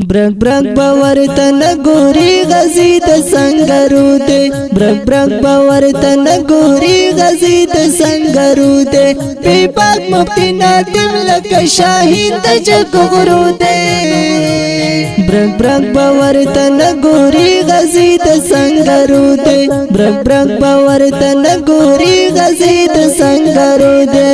برک برک باور تن ګوري غزي د سنگرو دے برک برک باور تن ګوري غزي د سنگرو دے بے پاک مفتی نادم لک شاهین د جګورو دے برک برک باور تن ګوري غزي د سنگرو دے برک برک باور تن ګوري غزي د سنگرو دے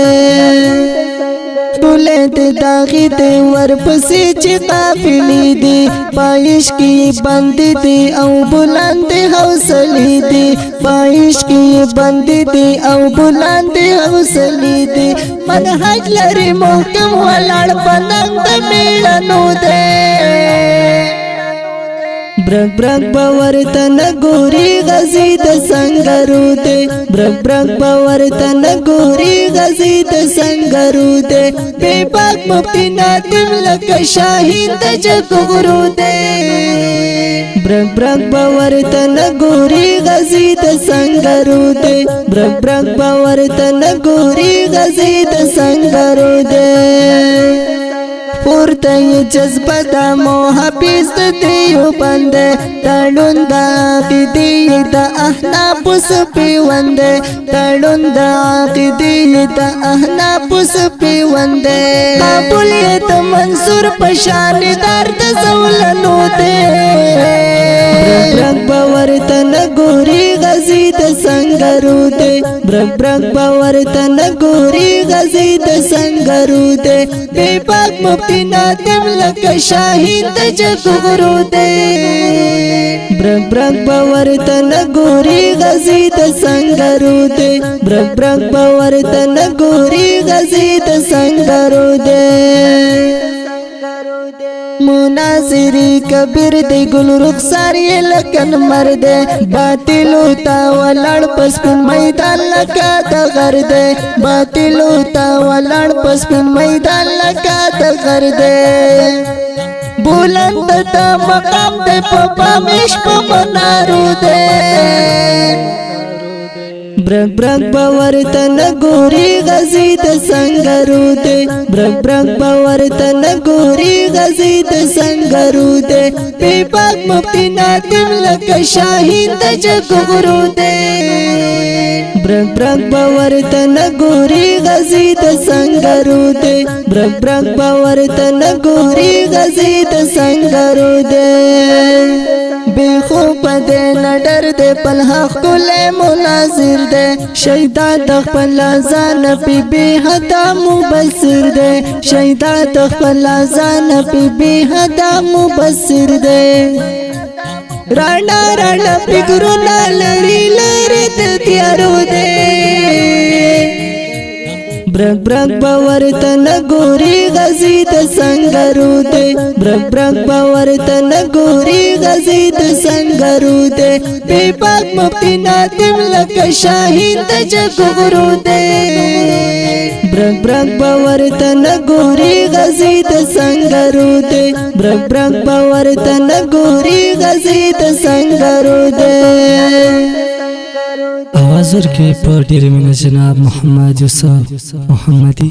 بولے دے داغی دے ورپسی چی قافلی دی پایش کی بندی دی او بلند حوصلی دی پایش کی بندی دی او بلند حوصلی دی منحج لری محکم ولړ پننګ د میړنو دے برک برک باور تن ګوري غزي د سنگرو دے برک برک باور تن ګوري غزي د سنگرو دے بے پاک مفتی نادم لک شاهین د جګورو دے برک برک باور تن ګوري غزي د سنگرو دے برک برک باور تن ګوري غزي د سنگرو دے پورته جذبه د محافظ دیو بند تړون د عقیدې د احناف سپیوند تړون د عقیدې د احناف سپیوند قبول د منصور پشان درد زولنو دے برک باور تن ګوري غزي د سنگرو دے برک برک باور تن ګوري غزي د سنگرو دے بے پاک مفتی نادم لک شاهین د جګورو دے برک برک باور تن ګوري غزي د سنگرو دے برک برک باور تن ګوري غزي د سنگرو دے مناظری کبیر دی گل رخسار یہ لکن مرد باطلو تا ولړ پس پن میدان لکا دغر دے باطلو تا ولړ پس پن میدان لکا دغر دے بلند تا مقام دے پپا مش پا منارو دے برک برک باور تن ګوري غزي د سنگرو دے برک برک باور تن ګوري غزي د سنگرو دے بے پاک مفتی نادم لک شاهین د جګورو دے برک برک باور تن ګوري غزي د سنگرو دے برک برک باور تن ګوري غزي د سنگرو دے بے خوب دے نڈر دے پلحق کلے مناظر دے شہیدہ دخپل آزان پی بے حدا مبصر دے شہیدہ دخپل آزان پی بے حدا مبصر دے رانا رانا فکرنا لری لری تیارو دے برک برک باور تن ګوري غزي د سنگرو دے برک برک باور تن ګوري غزي د سنگرو دے بے پاک مفتی نادم لک شاهین د جګورو دے برک برک باور تن ګوري غزي د سنگرو دے برک برک باور تن ګوري غزي د سنگرو دے आवाज ورکړئ په ډېرې مینه جناب محمد یوسف محمدي